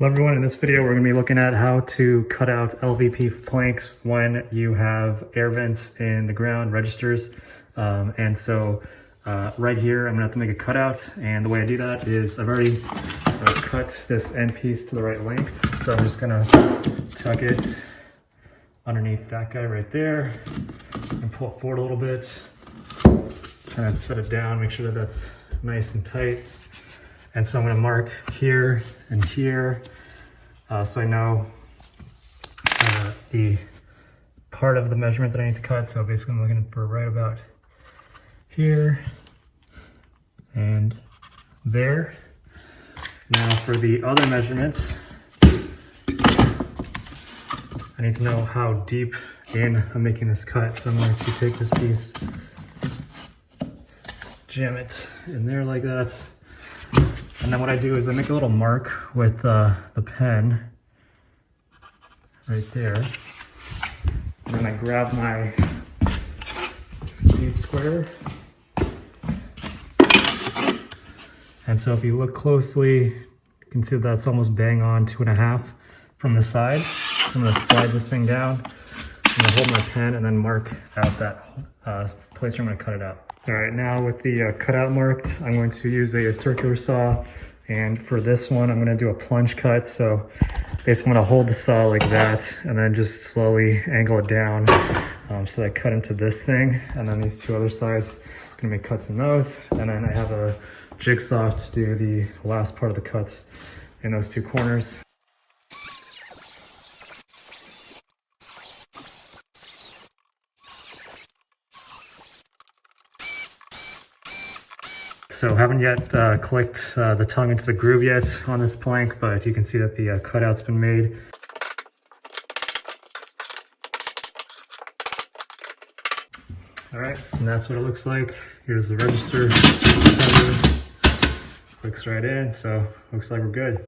Hello everyone, in this video we're going to be looking at how to cut out LVP planks when you have air vents in the ground registers. Right here I'm going to have to make a cutout, and the way I do that is I've already cut this end piece to the right length, so I'm just going to tuck it underneath that guy right there and pull it forward a little bit, kind of set it down, make sure that that's nice and tight. And so I'm going to mark here and here so I know the part of the measurement that I need to cut. So basically I'm looking for right about here and there. Now for the other measurements, I need to know how deep in I'm making this cut. So I'm going to take this piece, jam it in there like that. And then what I do is I make a little mark with the pen right there. And then I grab my speed square. And so if you look closely, you can see that that's almost bang on 2.5 from the side. So I'm gonna slide this thing down. I'm gonna hold my pen and then mark out that place where I'm gonna cut it out. All right, now with the cutout marked, I'm going to use a circular saw. And for this one, I'm gonna do a plunge cut. So basically I'm gonna hold the saw like that and then just slowly angle it down so that I cut into this thing. And then these two other sides, I'm gonna make cuts in those. And then I have a jigsaw to do the last part of the cuts in those two corners. So haven't yet clicked the tongue into the groove yet on this plank, but you can see that the cutout's been made. All right, and that's what it looks like. Here's the register. Clicks right in, so looks like we're good.